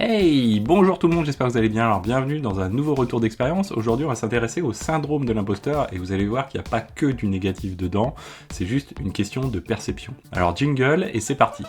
Hey, bonjour tout le monde, j'espère que vous allez bien. Alors bienvenue dans un nouveau retour d'expérience. Aujourd'hui on va s'intéresser au syndrome de l'imposteur et vous allez voir qu'il n'y a pas que du négatif dedans, c'est juste une question de perception. Alors jingle et c'est parti.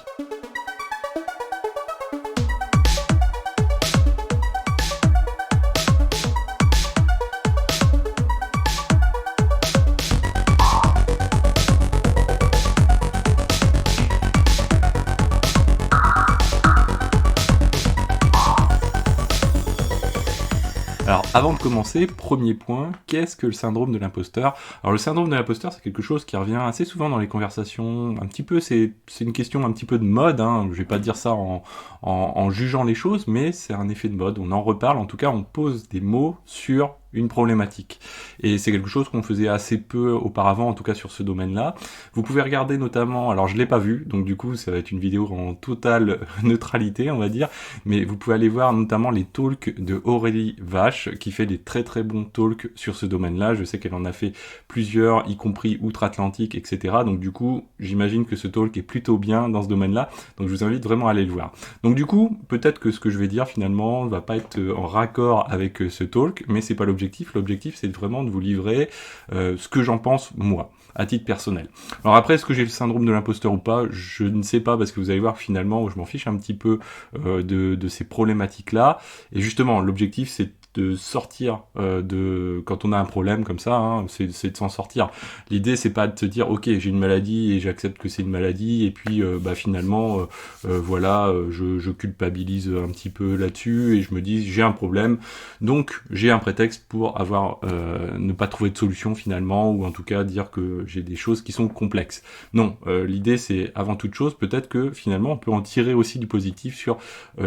Alors avant de commencer, premier point, qu'est-ce que le syndrome de l'imposteur? Alors le syndrome de l'imposteur, c'est quelque chose qui revient assez souvent dans les conversations, un petit peu, c'est une question un petit peu de mode, hein. Je vais pas dire ça en jugeant les choses, mais c'est un effet de mode, on en reparle, en tout cas on pose des mots sur une problématique. Et c'est quelque chose qu'on faisait assez peu auparavant, en tout cas sur ce domaine-là. Vous pouvez regarder notamment, alors je l'ai pas vu, donc du coup ça va être une vidéo en totale neutralité, on va dire, mais vous pouvez aller voir notamment les talks de Aurélie Vache, qui fait des très très bons talks sur ce domaine-là. Je sais qu'elle en a fait plusieurs, y compris outre-Atlantique, etc. Donc du coup, j'imagine que ce talk est plutôt bien dans ce domaine-là, donc je vous invite vraiment à aller le voir. Donc du coup, peut-être que ce que je vais dire finalement ne va pas être en raccord avec ce talk, mais c'est pas l'objectif. L'objectif, c'est vraiment de vous livrer ce que j'en pense moi, à titre personnel. Alors après, est-ce que j'ai le syndrome de l'imposteur ou pas? Je ne sais pas, parce que vous allez voir finalement, je m'en fiche un petit peu de ces problématiques-là. Et justement, l'objectif, c'est de sortir quand on a un problème comme ça, hein, c'est de s'en sortir. L'idée, c'est pas de se dire ok, j'ai une maladie et j'accepte que c'est une maladie et puis finalement voilà, je culpabilise un petit peu là-dessus et je me dis j'ai un problème, donc j'ai un prétexte pour ne pas trouver de solution finalement, ou en tout cas dire que j'ai des choses qui sont complexes. Non, l'idée c'est avant toute chose peut-être que finalement on peut en tirer aussi du positif sur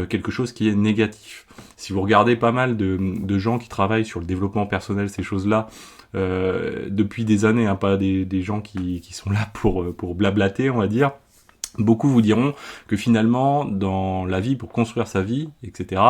quelque chose qui est négatif. Si vous regardez pas mal de gens qui travaillent sur le développement personnel, ces choses-là, depuis des années, hein, pas des gens qui sont là pour blablater, on va dire, beaucoup vous diront que finalement, dans la vie, pour construire sa vie, etc.,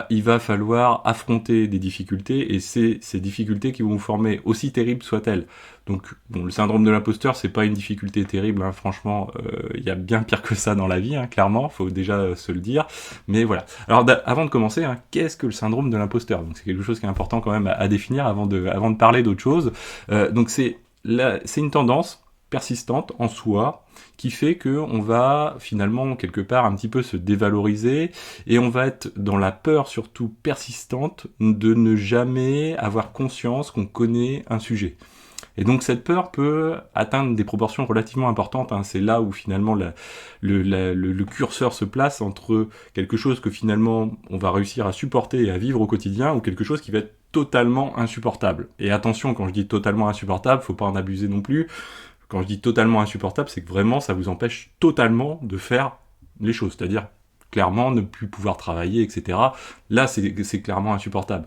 il va falloir affronter des difficultés, et c'est ces difficultés qui vont vous former, aussi terribles soient-elles. Donc, bon, le syndrome de l'imposteur, c'est pas une difficulté terrible, hein, franchement, il y a bien pire que ça dans la vie, hein, clairement, faut déjà se le dire, mais voilà. Alors, avant de commencer, hein, qu'est-ce que le syndrome de l'imposteur? Donc, c'est quelque chose qui est important quand même à définir avant de parler d'autre chose. Donc, c'est une tendance persistante en soi, qui fait que on va finalement quelque part un petit peu se dévaloriser et on va être dans la peur surtout persistante de ne jamais avoir conscience qu'on connaît un sujet. Et donc cette peur peut atteindre des proportions relativement importantes, hein. C'est là où finalement le curseur se place entre quelque chose que finalement on va réussir à supporter et à vivre au quotidien, ou quelque chose qui va être totalement insupportable. Et attention, quand je dis totalement insupportable, faut pas en abuser non plus. Quand je dis totalement insupportable, c'est que vraiment ça vous empêche totalement de faire les choses, c'est-à-dire clairement ne plus pouvoir travailler, etc. Là, c'est clairement insupportable.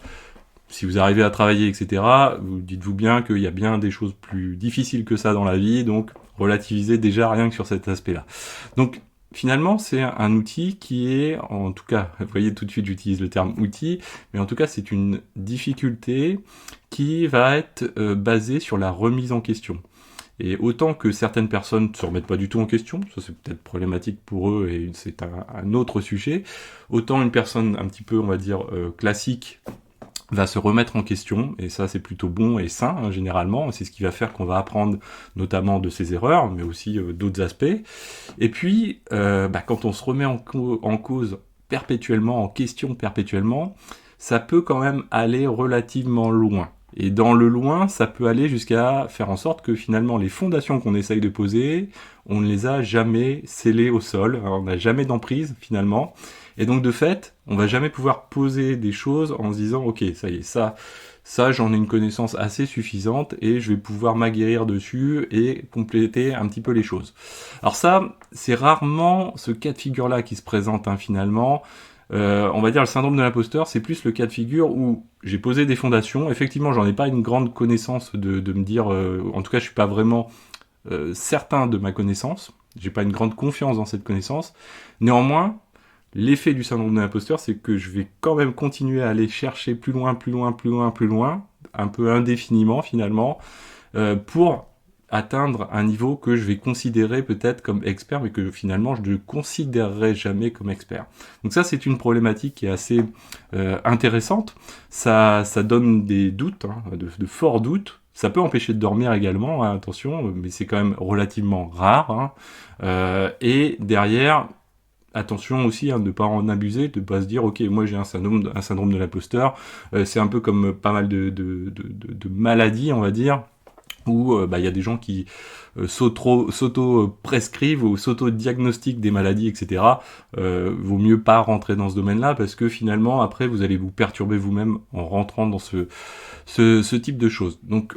Si vous arrivez à travailler, etc., vous dites-vous bien qu'il y a bien des choses plus difficiles que ça dans la vie, donc relativisez déjà rien que sur cet aspect-là. Donc finalement, c'est un outil qui est, en tout cas, vous voyez tout de suite j'utilise le terme outil, mais en tout cas c'est une difficulté qui va être basée sur la remise en question. Et autant que certaines personnes ne se remettent pas du tout en question, ça c'est peut-être problématique pour eux et c'est un autre sujet, autant une personne un petit peu, on va dire, classique va se remettre en question, et ça c'est plutôt bon et sain, hein, généralement, c'est ce qui va faire qu'on va apprendre notamment de ses erreurs, mais aussi d'autres aspects. Et puis, quand on se remet en cause perpétuellement, en question perpétuellement, ça peut quand même aller relativement loin. Et dans le loin, ça peut aller jusqu'à faire en sorte que finalement les fondations qu'on essaye de poser, on ne les a jamais scellées au sol, on n'a jamais d'emprise finalement. Et donc de fait, on va jamais pouvoir poser des choses en se disant ok, ça y est, ça j'en ai une connaissance assez suffisante et je vais pouvoir m'aguerrir dessus et compléter un petit peu les choses. Alors ça, c'est rarement ce cas de figure-là qui se présente, hein, finalement. On va dire le syndrome de l'imposteur, c'est plus le cas de figure où j'ai posé des fondations. Effectivement, j'en ai pas une grande connaissance de me dire, en tout cas, je suis pas vraiment certain de ma connaissance. J'ai pas une grande confiance dans cette connaissance. Néanmoins, l'effet du syndrome de l'imposteur, c'est que je vais quand même continuer à aller chercher plus loin, un peu indéfiniment finalement, pour atteindre un niveau que je vais considérer peut-être comme expert, mais que finalement je ne considérerai jamais comme expert. Donc ça, c'est une problématique qui est assez intéressante. Ça donne des doutes, hein, de forts doutes. Ça peut empêcher de dormir également, hein, attention, mais c'est quand même relativement rare. Hein. Et derrière, attention aussi, hein, de ne pas en abuser, de ne pas se dire, ok, moi j'ai un syndrome de l'imposteur. C'est un peu comme pas mal de maladies, on va dire, où y a des gens qui s'auto-prescrivent ou s'auto-diagnostiquent des maladies, etc. Vaut mieux pas rentrer dans ce domaine-là, parce que finalement, après, vous allez vous perturber vous-même en rentrant dans ce type de choses. Donc,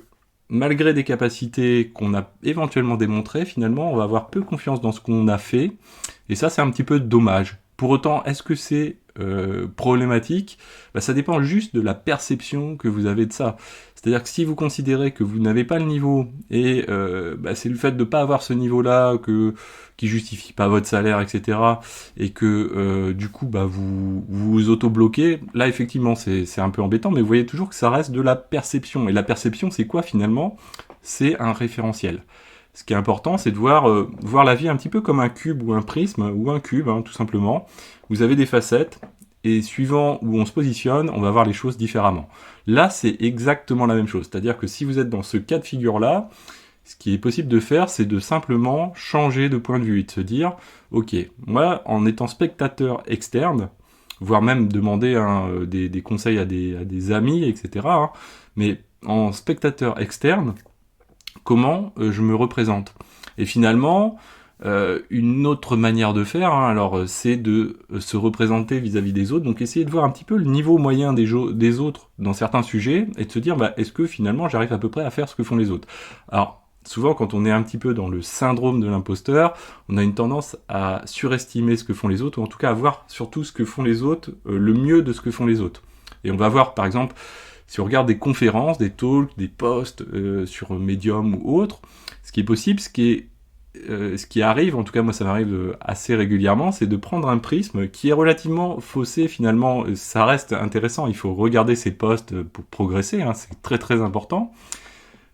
malgré des capacités qu'on a éventuellement démontrées, finalement, on va avoir peu confiance dans ce qu'on a fait, et ça, c'est un petit peu dommage. Pour autant, est-ce que c'est problématique ? Ça dépend juste de la perception que vous avez de ça. C'est-à-dire que si vous considérez que vous n'avez pas le niveau, et c'est le fait de ne pas avoir ce niveau-là qui justifie pas votre salaire, etc., et que du coup vous auto-bloquez, là effectivement c'est un peu embêtant, mais vous voyez toujours que ça reste de la perception. Et la perception, c'est quoi finalement ? C'est un référentiel. Ce qui est important, c'est de voir la vie un petit peu comme un cube ou un prisme, ou un cube, hein, tout simplement. Vous avez des facettes, et suivant où on se positionne, on va voir les choses différemment. Là, c'est exactement la même chose. C'est-à-dire que si vous êtes dans ce cas de figure-là, ce qui est possible de faire, c'est de simplement changer de point de vue et de se dire, ok, moi, en étant spectateur externe, voire même demander des conseils à des amis, etc., hein, mais en spectateur externe, comment je me représente. Et finalement, une autre manière de faire, hein, alors c'est de se représenter vis-à-vis des autres, donc essayer de voir un petit peu le niveau moyen des autres dans certains sujets, et de se dire, est-ce que finalement j'arrive à peu près à faire ce que font les autres. Alors, souvent quand on est un petit peu dans le syndrome de l'imposteur, on a une tendance à surestimer ce que font les autres, ou en tout cas à voir surtout ce que font les autres, le mieux de ce que font les autres. Et on va voir par exemple, si on regarde des conférences, des talks, des posts sur Medium ou autres, ce qui est possible, ce qui arrive, en tout cas moi ça m'arrive assez régulièrement, c'est de prendre un prisme qui est relativement faussé finalement. Ça reste intéressant, il faut regarder ces posts pour progresser, hein, c'est très très important,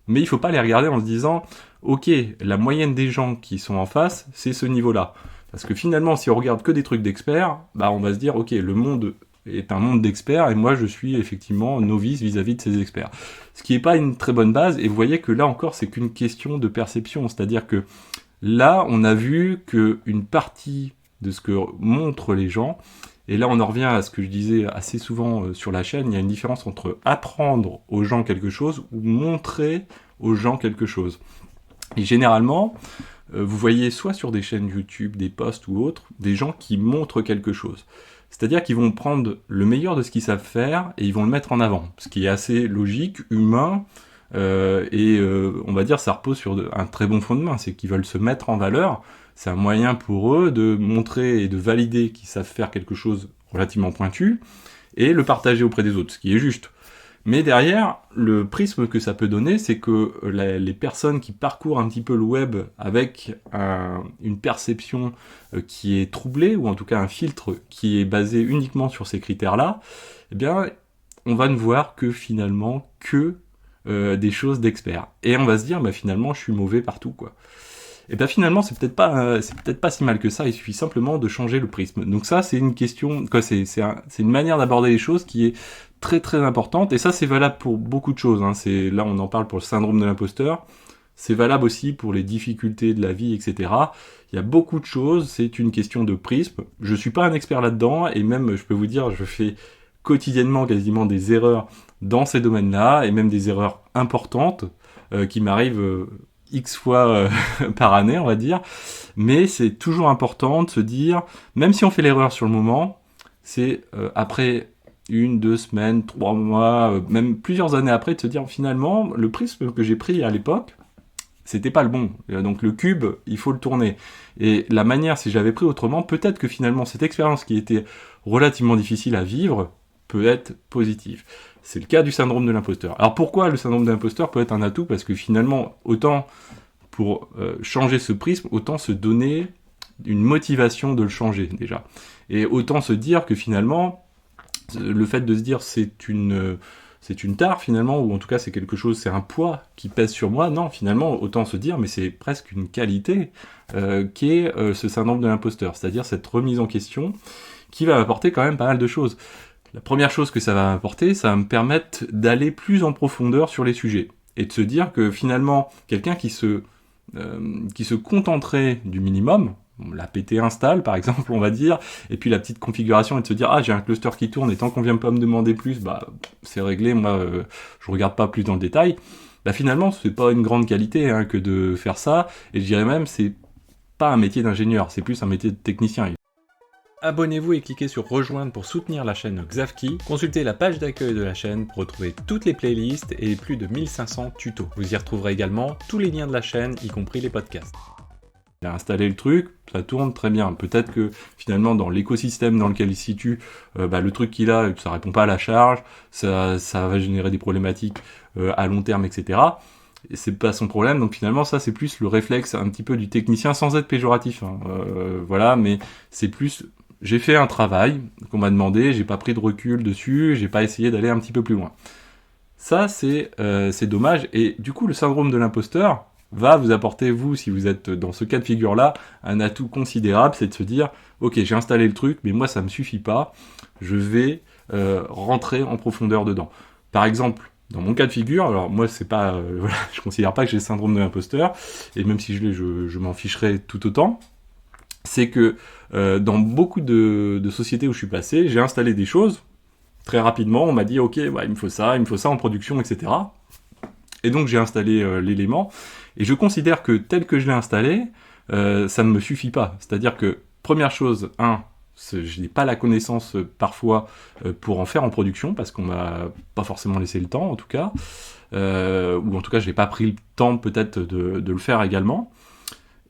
mais il faut pas les regarder en se disant ok, la moyenne des gens qui sont en face, c'est ce niveau-là. Parce que finalement, si on regarde que des trucs d'experts, on va se dire ok, le monde est un monde d'experts et moi je suis effectivement novice vis-à-vis de ces experts. Ce qui n'est pas une très bonne base, et vous voyez que là encore c'est qu'une question de perception, c'est-à-dire que là on a vu qu'une partie de ce que montrent les gens, et là on en revient à ce que je disais assez souvent sur la chaîne, il y a une différence entre apprendre aux gens quelque chose ou montrer aux gens quelque chose. Et généralement, vous voyez soit sur des chaînes YouTube, des posts ou autres, des gens qui montrent quelque chose. C'est-à-dire qu'ils vont prendre le meilleur de ce qu'ils savent faire et ils vont le mettre en avant. Ce qui est assez logique, humain, on va dire ça repose sur un très bon fondement, c'est qu'ils veulent se mettre en valeur. C'est un moyen pour eux de montrer et de valider qu'ils savent faire quelque chose relativement pointu et le partager auprès des autres, ce qui est juste. Mais derrière, le prisme que ça peut donner, c'est que les personnes qui parcourent un petit peu le web avec une perception qui est troublée, ou en tout cas un filtre qui est basé uniquement sur ces critères-là, eh bien, on va ne voir que finalement des choses d'experts. Et on va se dire, finalement, je suis mauvais partout, quoi. Et finalement, c'est peut-être pas si mal que ça, il suffit simplement de changer le prisme. Donc ça, c'est une question, c'est une manière d'aborder les choses qui est très très importante, et ça c'est valable pour beaucoup de choses, hein. Là on en parle pour le syndrome de l'imposteur, c'est valable aussi pour les difficultés de la vie, etc. Il y a beaucoup de choses, c'est une question de prisme. Je suis pas un expert là-dedans, et même je peux vous dire, je fais quotidiennement quasiment des erreurs dans ces domaines-là, et même des erreurs importantes qui m'arrivent X fois par année, on va dire. Mais c'est toujours important de se dire, même si on fait l'erreur sur le moment, c'est après 1, 2 semaines, 3 mois, même plusieurs années après, de se dire finalement, le prisme que j'ai pris à l'époque, c'était pas le bon. Donc le cube, il faut le tourner. Et la manière, si j'avais pris autrement, peut-être que finalement cette expérience qui était relativement difficile à vivre peut être positive. C'est le cas du syndrome de l'imposteur. Alors pourquoi le syndrome de l'imposteur peut être un atout ? Parce que finalement, autant pour changer ce prisme, autant se donner une motivation de le changer déjà. Et autant se dire que finalement, le fait de se dire c'est une c'est une tare finalement, ou en tout cas c'est quelque chose, c'est un poids qui pèse sur moi. Non, finalement, autant se dire, mais c'est presque une qualité qui est ce syndrome de l'imposteur, c'est-à-dire cette remise en question qui va m'apporter quand même pas mal de choses. La première chose que ça va m'apporter, ça va me permettre d'aller plus en profondeur sur les sujets et de se dire que finalement, quelqu'un qui se contenterait du minimum, la PT install par exemple, on va dire, et puis la petite configuration et de se dire ah j'ai un cluster qui tourne et tant qu'on vient pas me demander plus, bah c'est réglé, moi je regarde pas plus dans le détail. Bah finalement c'est pas une grande qualité hein, que de faire ça, et je dirais même c'est pas un métier d'ingénieur, c'est plus un métier de technicien. Abonnez-vous et cliquez sur rejoindre pour soutenir la chaîne Xavki. Consultez la page d'accueil de la chaîne pour retrouver toutes les playlists et plus de 1500 tutos. Vous y retrouverez également tous les liens de la chaîne, y compris les podcasts. Il a installé le truc, ça tourne très bien. Peut-être que finalement dans l'écosystème dans lequel il se situe, le truc qu'il a, ça répond pas à la charge, ça va générer des problématiques à long terme, etc. Et c'est pas son problème, donc finalement ça c'est plus le réflexe un petit peu du technicien sans être péjoratif. Voilà, mais c'est plus j'ai fait un travail qu'on m'a demandé, j'ai pas pris de recul dessus, j'ai pas essayé d'aller un petit peu plus loin. Ça c'est dommage, et du coup le syndrome de l'imposteur va vous apporter, vous, si vous êtes dans ce cas de figure-là, un atout considérable, c'est de se dire ok, j'ai installé le truc, mais moi ça me suffit pas, je vais rentrer en profondeur dedans. Par exemple, dans mon cas de figure, alors moi c'est pas, voilà, je considère pas que j'ai le syndrome de l'imposteur, et même si je l'ai, je m'en ficherai tout autant. C'est que dans beaucoup de sociétés où je suis passé, j'ai installé des choses, très rapidement, on m'a dit ok, ouais, il me faut ça en production, etc. Et donc j'ai installé l'élément, et je considère que tel que je l'ai installé, ça ne me suffit pas. C'est-à-dire que, première chose, je n'ai pas la connaissance parfois pour en faire en production, parce qu'on m'a pas forcément laissé le temps en tout cas, ou en tout cas je n'ai pas pris le temps peut-être de le faire également.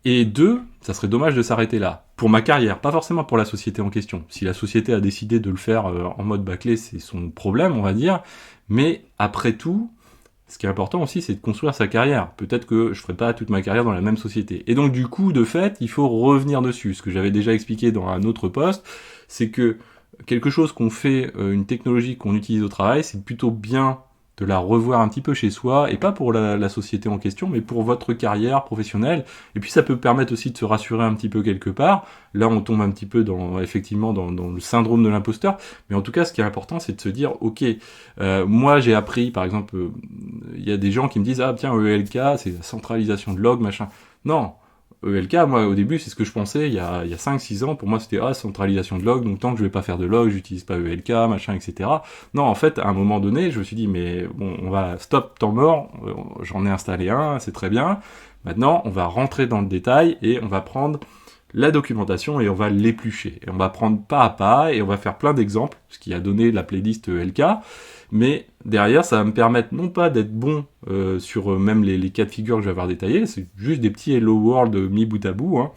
Et deux, ça serait dommage de s'arrêter là. Pour ma carrière, pas forcément pour la société en question. Si la société a décidé de le faire en mode bâclé, c'est son problème, on va dire. Mais après tout, ce qui est important aussi, c'est de construire sa carrière. Peut-être que je ferai pas toute ma carrière dans la même société. Et donc du coup, de fait, il faut revenir dessus. Ce que j'avais déjà expliqué dans un autre post, c'est que quelque chose qu'on fait, une technologie qu'on utilise au travail, c'est plutôt bien de la revoir un petit peu chez soi, et pas pour la société en question, mais pour votre carrière professionnelle. Et puis ça peut permettre aussi de se rassurer un petit peu quelque part. Là, on tombe un petit peu effectivement dans le syndrome de l'imposteur, mais en tout cas, ce qui est important, c'est de se dire, ok, moi j'ai appris, par exemple, il y a des gens qui me disent, ah tiens, ELK, c'est la centralisation de log, machin. Non, ELK, moi au début c'est ce que je pensais il y a 5-6 ans, pour moi c'était centralisation de log, donc tant que je vais pas faire de log, j'utilise pas ELK, machin, etc. Non, en fait, à un moment donné, je me suis dit, mais bon, on va stop temps mort, j'en ai installé un, c'est très bien, maintenant on va rentrer dans le détail et on va prendre la documentation et on va l'éplucher. Et on va prendre pas à pas et on va faire plein d'exemples, ce qui a donné la playlist ELK, mais derrière ça va me permettre non pas d'être bon sur même les cas de figure que je vais avoir détaillés, c'est juste des petits hello world mis bout à bout,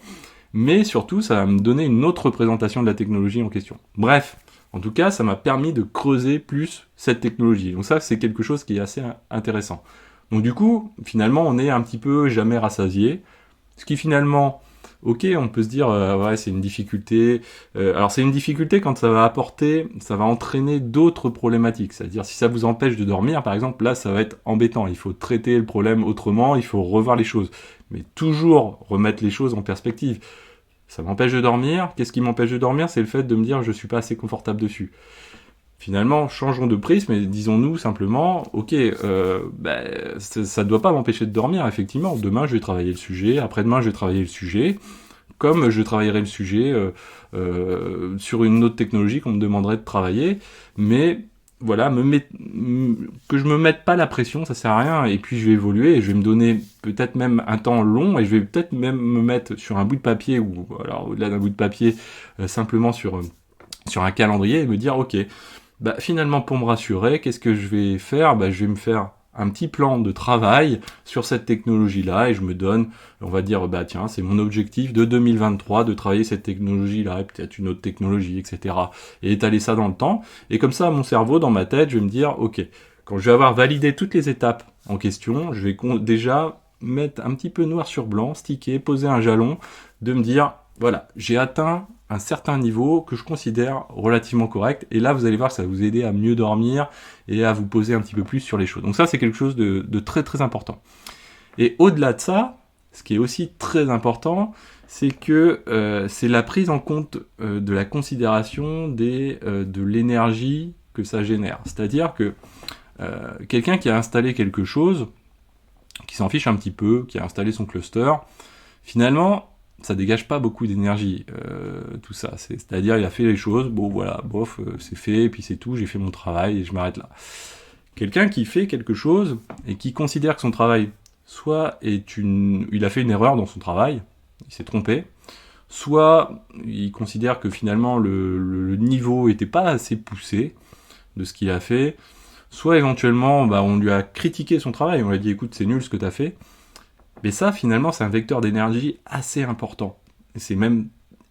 mais surtout ça va me donner une autre représentation de la technologie en question. Bref, en tout cas ça m'a permis de creuser plus cette technologie, donc ça c'est quelque chose qui est assez intéressant. Donc du coup, finalement on est un petit peu jamais rassasié, ce qui finalement... Ok, on peut se dire, ouais, c'est une difficulté. Alors c'est une difficulté quand ça va entraîner d'autres problématiques. C'est-à-dire, si ça vous empêche de dormir, par exemple, là, ça va être embêtant. Il faut traiter le problème autrement, il faut revoir les choses. Mais toujours remettre les choses en perspective. Ça m'empêche de dormir. Qu'est-ce qui m'empêche de dormir? C'est le fait de me dire, je suis pas assez confortable dessus. Finalement, changeons de prisme et disons-nous simplement, ok, ça ne doit pas m'empêcher de dormir, effectivement. Demain, je vais travailler le sujet, après-demain, je vais travailler le sujet, comme je travaillerai le sujet sur une autre technologie qu'on me demanderait de travailler, mais voilà, que je me mette pas la pression, ça sert à rien, et puis je vais évoluer, et je vais me donner peut-être même un temps long, et je vais peut-être même me mettre sur un bout de papier, ou alors au-delà d'un bout de papier, simplement sur un calendrier, et me dire, ok, finalement, pour me rassurer, qu'est-ce que je vais faire? Je vais me faire un petit plan de travail sur cette technologie-là et je me donne, on va dire, tiens, c'est mon objectif de 2023 de travailler cette technologie-là et peut-être une autre technologie, etc. Et étaler ça dans le temps. Et comme ça, mon cerveau, dans ma tête, je vais me dire, ok, quand je vais avoir validé toutes les étapes en question, je vais déjà mettre un petit peu noir sur blanc, sticker, poser un jalon, de me dire, voilà, j'ai atteint un certain niveau que je considère relativement correct. Et là, vous allez voir que ça va vous aider à mieux dormir et à vous poser un petit peu plus sur les choses. Donc ça, c'est quelque chose de très très important. Et au-delà de ça, ce qui est aussi très important, c'est que c'est la prise en compte de la considération de l'énergie que ça génère. C'est-à-dire que quelqu'un qui a installé quelque chose, qui s'en fiche un petit peu, qui a installé son cluster, finalement, ça dégage pas beaucoup d'énergie, tout ça. C'est-à-dire, il a fait les choses, bon voilà, bof, c'est fait, et puis c'est tout, j'ai fait mon travail, et je m'arrête là. Quelqu'un qui fait quelque chose, et qui considère que son travail, soit il a fait une erreur dans son travail, il s'est trompé, soit il considère que finalement le niveau était pas assez poussé de ce qu'il a fait, soit éventuellement on lui a critiqué son travail, on lui a dit écoute c'est nul ce que tu as fait, mais ça finalement c'est un vecteur d'énergie assez important, et c'est même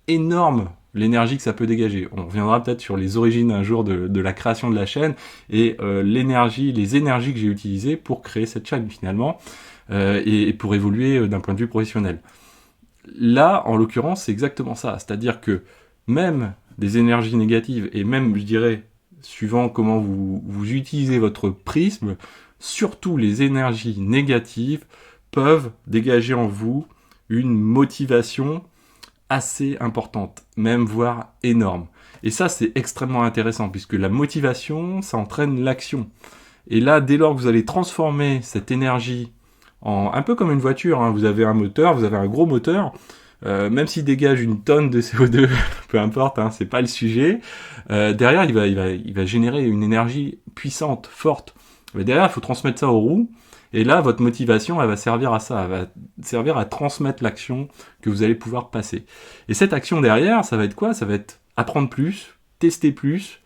énorme l'énergie que ça peut dégager. On reviendra peut-être sur les origines un jour de la création de la chaîne, et les énergies que j'ai utilisées pour créer cette chaîne finalement, et pour évoluer d'un point de vue professionnel. Là, en l'occurrence, c'est exactement ça. C'est-à-dire que même des énergies négatives, et même, je dirais, suivant comment vous utilisez votre prisme, surtout les énergies négatives peuvent dégager en vous une motivation assez importante, même voire énorme. Et ça, c'est extrêmement intéressant, puisque la motivation, ça entraîne l'action. Et là, dès lors que vous allez transformer cette énergie un peu comme une voiture, hein. Vous avez un moteur, vous avez un gros moteur, même s'il dégage une tonne de CO2, peu importe, hein, c'est pas le sujet, derrière il va générer une énergie puissante, forte. Mais derrière, il faut transmettre ça aux roues, et là, votre motivation, elle va servir à ça, elle va servir à transmettre l'action que vous allez pouvoir passer. Et cette action derrière, ça va être quoi? Ça va être apprendre plus, tester plus,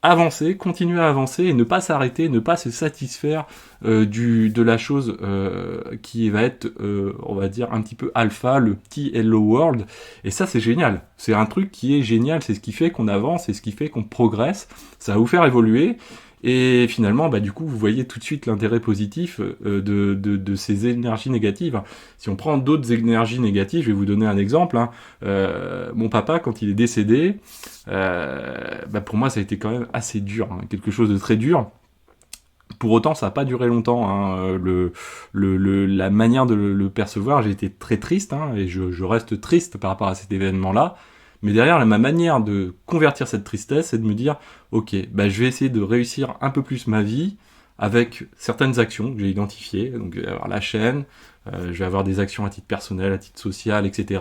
avancer, continuer à avancer et ne pas s'arrêter, ne pas se satisfaire de la chose qui va être, on va dire, un petit peu alpha, le petit hello world. Et ça, c'est génial. C'est un truc qui est génial. C'est ce qui fait qu'on avance, c'est ce qui fait qu'on progresse. Ça va vous faire évoluer. Et finalement, du coup, vous voyez tout de suite l'intérêt positif de ces énergies négatives. Si on prend d'autres énergies négatives, je vais vous donner un exemple. Mon papa, quand il est décédé, pour moi, ça a été quand même assez dur, hein, quelque chose de très dur. Pour autant, ça n'a pas duré longtemps. Hein. La manière de le percevoir, j'ai été très triste, hein, et je reste triste par rapport à cet événement-là. Mais derrière, ma manière de convertir cette tristesse, c'est de me dire, ok, je vais essayer de réussir un peu plus ma vie avec certaines actions que j'ai identifiées. Donc, je vais avoir la chaîne, je vais avoir des actions à titre personnel, à titre social, etc.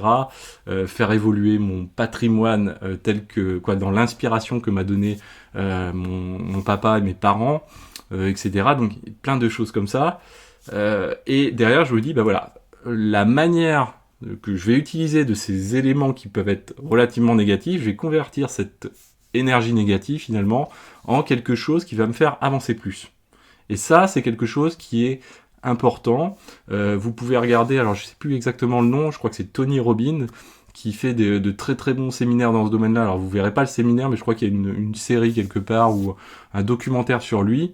Faire évoluer mon patrimoine tel que, dans l'inspiration que m'a donné mon papa et mes parents, etc. Donc, plein de choses comme ça. Et derrière, je me dis, voilà, la manière que je vais utiliser de ces éléments qui peuvent être relativement négatifs, je vais convertir cette énergie négative finalement en quelque chose qui va me faire avancer plus. Et ça, c'est quelque chose qui est important. Vous pouvez regarder, alors je sais plus exactement le nom, je crois que c'est Tony Robbins qui fait de très très bons séminaires dans ce domaine-là. Alors vous verrez pas le séminaire, mais je crois qu'il y a une série quelque part ou un documentaire sur lui.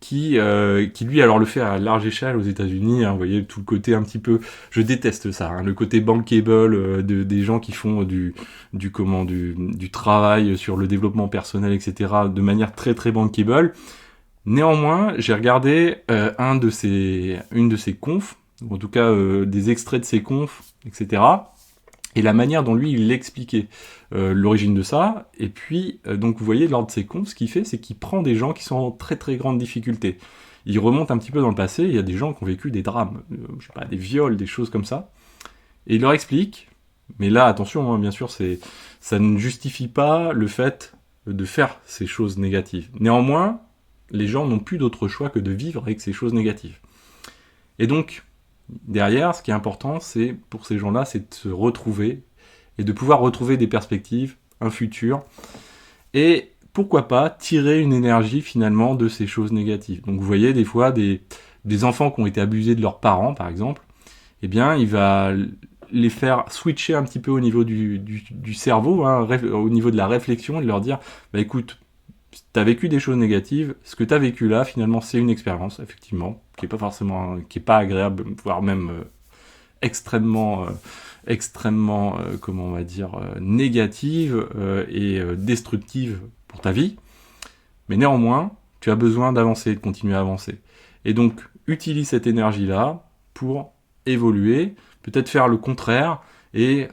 Qui lui alors le fait à large échelle aux États-Unis, hein, vous voyez tout le côté un petit peu, je déteste ça, hein, le côté bankable des gens qui font du travail sur le développement personnel, etc. de manière très très bankable. Néanmoins, j'ai regardé une de ses confs, ou en tout cas des extraits de ses confs, etc. Et la manière dont lui, il l'expliquait, l'origine de ça, et puis, donc vous voyez, lors de ses confs, ce qu'il fait, c'est qu'il prend des gens qui sont en très très grande difficulté. Il remonte un petit peu dans le passé, il y a des gens qui ont vécu des drames, je sais pas, des viols, des choses comme ça, et il leur explique, mais là, attention, hein, bien sûr, ça ne justifie pas le fait de faire ces choses négatives. Néanmoins, les gens n'ont plus d'autre choix que de vivre avec ces choses négatives. Et donc, derrière, ce qui est important, c'est pour ces gens-là, c'est de se retrouver et de pouvoir retrouver des perspectives, un futur, et pourquoi pas tirer une énergie finalement de ces choses négatives. Donc vous voyez des fois des enfants qui ont été abusés de leurs parents, par exemple, eh bien il va les faire switcher un petit peu au niveau du cerveau, hein, au niveau de la réflexion, et leur dire, écoute, t'as vécu des choses négatives, ce que t'as vécu là, finalement, c'est une expérience, effectivement, qui est pas agréable, voire même extrêmement extrêmement, comment on va dire, négative et destructive pour ta vie. Mais néanmoins, tu as besoin d'avancer, de continuer à avancer. Et donc, utilise cette énergie-là pour évoluer, peut-être faire le contraire, et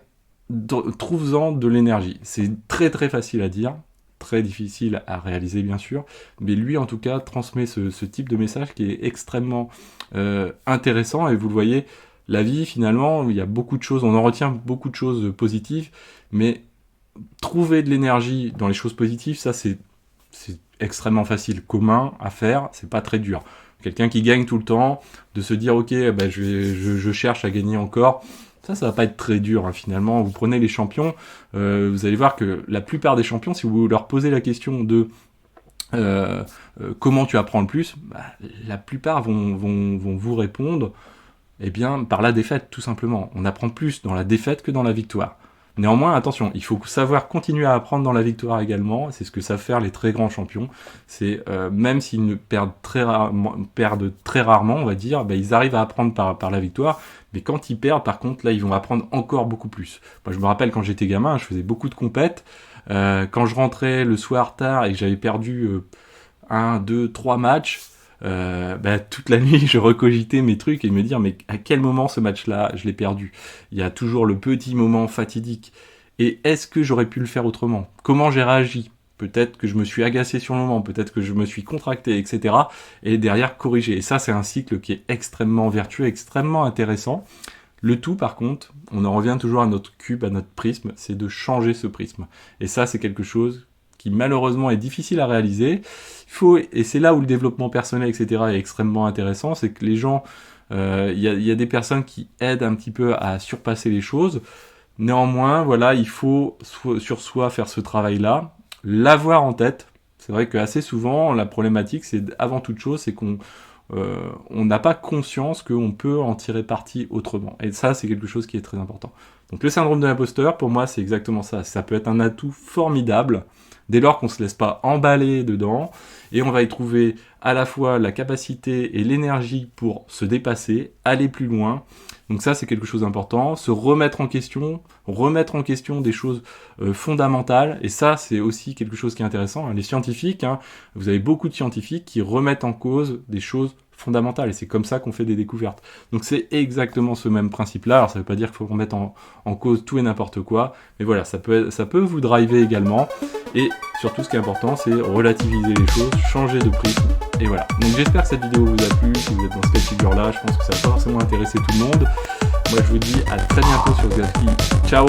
trouve-en de l'énergie. C'est très très facile à dire, très difficile à réaliser bien sûr, mais lui en tout cas transmet ce type de message qui est extrêmement intéressant, et vous le voyez, la vie finalement, il y a beaucoup de choses, on en retient beaucoup de choses positives, mais trouver de l'énergie dans les choses positives, ça c'est extrêmement facile, commun à faire, c'est pas très dur. Quelqu'un qui gagne tout le temps, de se dire ok, bah, je cherche à gagner encore, ça va pas être très dur hein, finalement. Vous prenez les champions, vous allez voir que la plupart des champions, si vous leur posez la question de comment tu apprends le plus, bah, la plupart vont vous répondre eh bien, par la défaite tout simplement. On apprend plus dans la défaite que dans la victoire. Néanmoins, attention, il faut savoir continuer à apprendre dans la victoire également. C'est ce que savent faire les très grands champions. C'est même s'ils ne perdent très rarement, on va dire, bah, ils arrivent à apprendre par la victoire. Mais quand ils perdent, par contre, là, ils vont apprendre encore beaucoup plus. Moi, je me rappelle quand j'étais gamin, je faisais beaucoup de compètes. Quand je rentrais le soir tard et que j'avais perdu 1, 2, 3 matchs, bah, toute la nuit je recogitais mes trucs et me dire mais à quel moment ce match-là je l'ai perdu. Il y a toujours le petit moment fatidique. Et est-ce que j'aurais pu le faire autrement? Comment j'ai réagi? Peut-être que je me suis agacé sur le moment, peut-être que je me suis contracté, etc. Et derrière corriger. Et ça c'est un cycle qui est extrêmement vertueux, extrêmement intéressant. Le tout par contre, on en revient toujours à notre cube, à notre prisme, c'est de changer ce prisme. Et ça c'est quelque chose qui malheureusement est difficile à réaliser. Et c'est là où le développement personnel, etc. est extrêmement intéressant, c'est que les gens, il y a des personnes qui aident un petit peu à surpasser les choses. Néanmoins, voilà, il faut sur soi faire ce travail-là, l'avoir en tête. C'est vrai que assez souvent, la problématique, c'est avant toute chose, c'est qu'on n'a pas conscience qu'on peut en tirer parti autrement. Et ça, c'est quelque chose qui est très important. Donc le syndrome de l'imposteur, pour moi, c'est exactement ça. Ça peut être un atout formidable dès lors qu'on ne se laisse pas emballer dedans, et on va y trouver à la fois la capacité et l'énergie pour se dépasser, aller plus loin. Donc ça, c'est quelque chose d'important. Se remettre en question des choses fondamentales, et ça, c'est aussi quelque chose qui est intéressant. Les scientifiques, vous avez beaucoup de scientifiques qui remettent en cause des choses fondamentales, et c'est comme ça qu'on fait des découvertes. Donc c'est exactement ce même principe-là. Alors ça veut pas dire qu'il faut remettre en cause tout et n'importe quoi, mais voilà, ça peut vous driver également, et surtout ce qui est important, c'est relativiser les choses, changer de prisme, et voilà. Donc j'espère que cette vidéo vous a plu. Si vous êtes dans ce cas de figure-là, je pense que ça va pas forcément intéresser tout le monde. Moi je vous dis à très bientôt sur Xaski. Ciao!